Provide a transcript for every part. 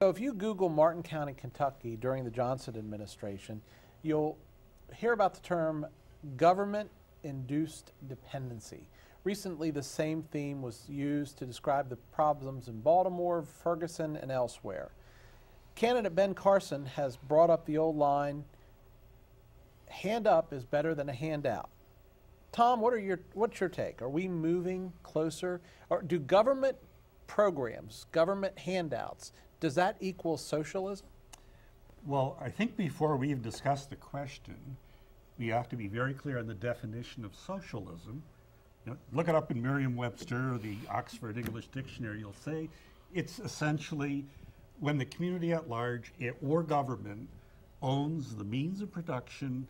So if you Google Martin County, Kentucky during the Johnson administration, you'll hear about the term government-induced dependency. Recently, the same theme was used to describe the problems in Baltimore, Ferguson, and elsewhere. Candidate Ben Carson has brought up the old line, hand up is better than a handout. Tom, what's your take? Are we moving closer? Or do government programs, government handouts, does that equal socialism? Well, I think before we've discussed the question, we have to be very clear on the definition of socialism. You know, look it up in Merriam-Webster or the Oxford English Dictionary, you'll say it's essentially when the community at large or government owns the means of production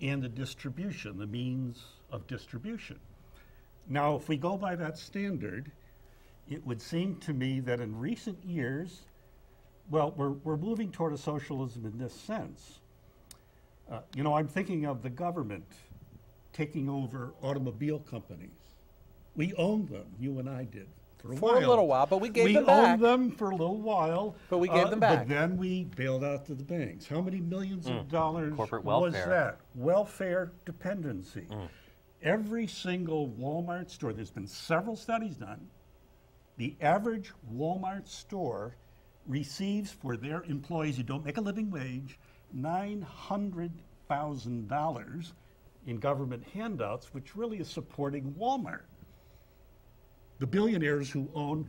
and the distribution, the means of distribution. Now, if we go by that standard, it would seem to me that in recent years, well, we're moving toward a socialism in this sense. You know, I'm thinking of the government taking over automobile companies. We owned them, you and I did, for a little while, but we gave them back. We owned them for a little while. But we gave them back. But then we bailed out to the banks. How many millions of dollars Corporate was welfare. that? Welfare dependency. Every single Walmart store, there's been several studies done, the average Walmart store receives for their employees who don't make a living wage $900,000 in government handouts, which really is supporting Walmart. The billionaires who own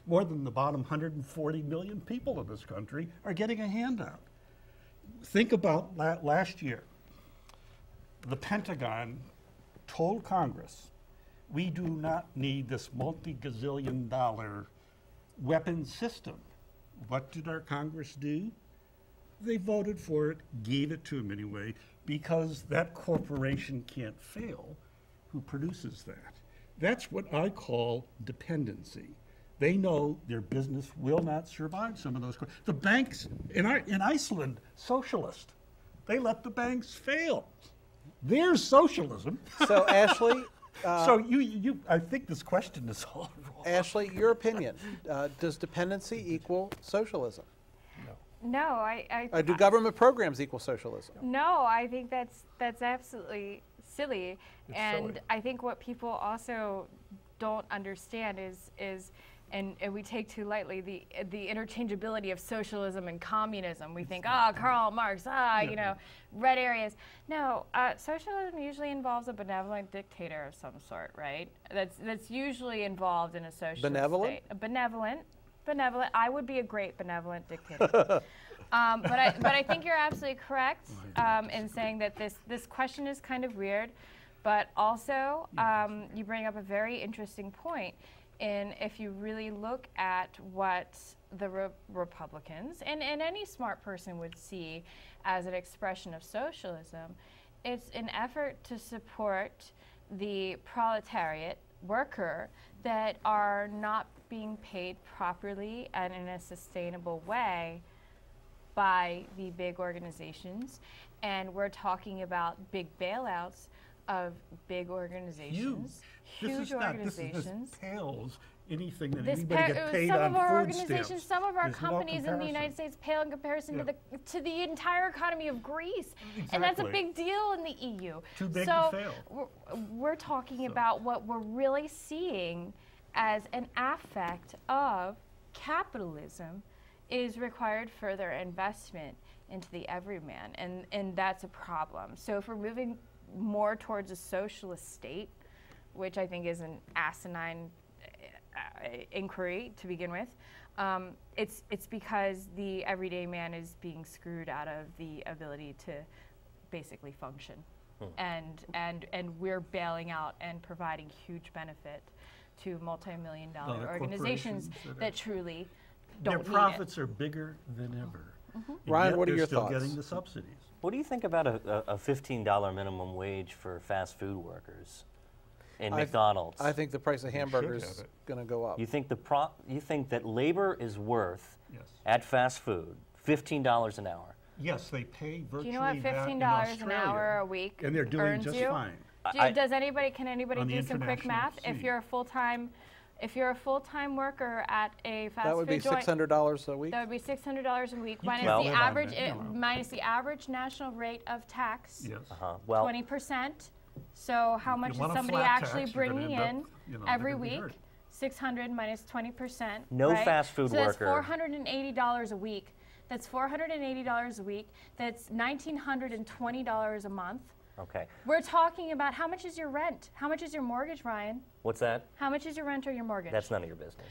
more than the bottom 140 million people in this country are getting a handout. Think about last year. The Pentagon told Congress, we do not need this multi-gazillion dollar weapons system. What did our Congress do? They voted for it, gave it to them anyway, because that corporation can't fail who produces that. That's what I call dependency. They know their business will not survive some of those. The banks in Iceland, socialist. They let the banks fail. There's socialism. So Ashley, so I think this question is all wrong. Ashley, your opinion: does dependency equal socialism? No, do government programs equal socialism? No, I think that's absolutely silly. It's and silly. I think what people also don't understand is and we take too lightly the interchangeability of socialism and communism. We think, Karl Marx, you know, red areas. No, socialism usually involves a benevolent dictator of some sort, right? That's usually involved in a socialist state. Benevolent. I would be a great benevolent dictator. But I think you're absolutely correct in saying that this question is kind of weird, but also you bring up a very interesting point. And if you really look at what the Republicans and any smart person would see as an expression of socialism, it's an effort to support the proletariat worker that are not being paid properly and in a sustainable way by the big organizations. And we're talking about big bailouts of big organizations, huge organizations. This pales anything that This anybody get paid some on of our food organizations, stamps. some of our There's no companies in the comparison. United States pale in comparison to the entire economy of Greece, Exactly. and that's a big deal in the EU. Too big so to fail. We're talking about what we're really seeing as an affect of capitalism is required further investment into the everyman, and that's a problem. So if we're moving more towards a socialist state, which I think is an asinine inquiry to begin with, it's because the everyday man is being screwed out of the ability to basically function, and we're bailing out and providing huge benefit to multi-million-dollar organizations that truly don't Their profits are bigger than ever. And Ryan, yet what are your they're thoughts? still getting the subsidies. What do you think about a $15 minimum wage for fast food workers in McDonald's? I think the price of hamburgers is going to go up. You think you think that labor is worth Yes. at fast food $15 an hour? Yes, they pay virtually Do you know what that in $15 an Australia, hour a week and they're doing earns just you? fine. Can anybody On the do some quick international math? If scene. you're a full-time If you're a full-time worker at a fast That would be food joint, $600 a week. that would be $600 a week You minus can't the live on average that, no. minus the average national rate of tax. Yes. Well, 20%. So how much is want a somebody flat actually tax, you're gonna bringing end in up, you know, every they're gonna be week? hurt. 600 minus 20%. No right? fast food so that's worker. $480 a week. That's $480 a week. That's $1,920 a month. okay. We're talking about how much is your rent? How much is your mortgage, Ryan? What's that? How much is your rent or your mortgage? That's none of your business.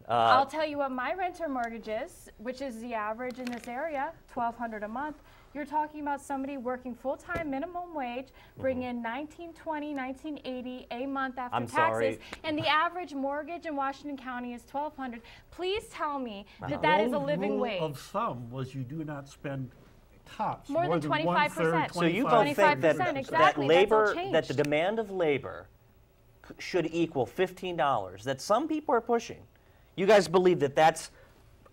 I'll tell you what my rent or mortgage is, which is the average in this area, $1,200 a month. You're talking about somebody working full-time minimum wage, bring in $1,920, $1,980 a month after I'm taxes, sorry. and the average mortgage in Washington County is $1,200. Please tell me that The that is a old living rule wage. of thumb was you do not spend tops More than 25%. So you both 25%, think that, exactly, that that's all labor, that the changed. demand of labor should equal $15, that some people are pushing. You guys believe that that's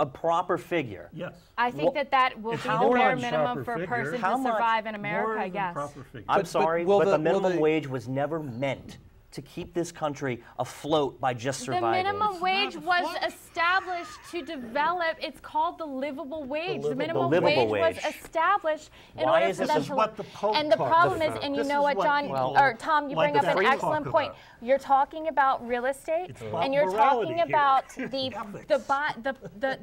a proper figure? Yes. I think Well, that will be it's the more bare than minimum proper for a figure. person How to much? survive in More America, than yes. proper figure. I'm But sorry, will but the- the will minimum the- wage was never meant to keep this country afloat by just surviving. The minimum It's wage not was flush. established to develop, it's called the livable wage. The minimum livable wage was wage. established in Why order is for it them this to is what the Pope And the talks problem is, about. and you This know is what, what John, people or Tom, you like bring up the an free excellent talk point. about. You're talking about real estate, It's about and you're talking morality about here.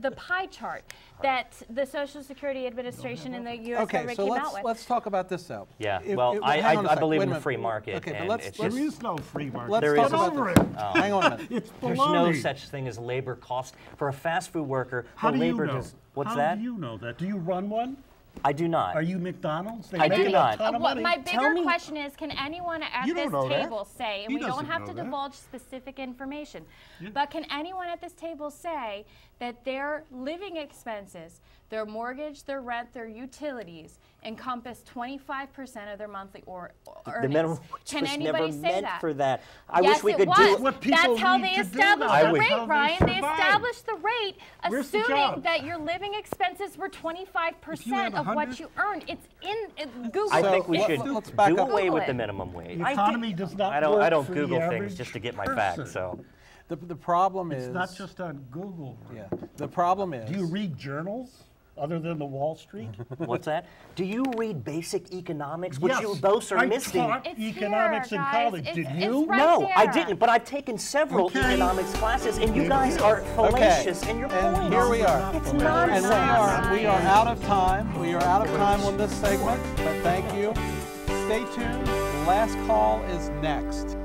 the pie chart that the Social Security Administration and the U.S. Okay, government so came out with. let's talk about this now. Yeah, If- well, hang on a I second, believe wait in a the free minute. market, Okay, but and let's- it's There just, is no free market. Let's There talk is Get a- about over this. it. Hang on a minute. It's there's no baloney. such thing as labor cost. For a fast food worker, How the do you labor know? does, what's How that? do you know that? Do you run one? I do not. Are you McDonald's? They I make do a not. ton of What money. my Tell bigger me- question is, can anyone at You don't this know that. table say, and He we don't doesn't have know to that. divulge specific information, but can anyone at this table say that their living expenses, their mortgage, their rent, their utilities encompass 25% of their monthly earnings? The minimum wage Can was anybody never say meant that? for that. I Yes, wish we it could was. do What people That's how need they to do established now. the That's rate, how they Ryan. They survive. established the rate, Where's the assuming job? that your living expenses were 25% of what 100 you earned. It's in Google. I think we So, should let's back do up. away Google with it. the minimum wage. The I economy think- does not I don't work for the Google things average just to get my person. facts. So The problem It's is not just on Google. yeah. The problem is Do you read journals other than the Wall Street? what's that? Do you read basic economics, which Yes. you both are I missing? taught It's economics here, in guys. college. It's- Did it's you? right No, I there. didn't, but I've taken several Okay. economics classes, and you Maybe guys you are did. fallacious in your and points. here we are. It's And nonsense. we are out of time. We are out of time on this segment, but thank you. Stay tuned. Last call is next.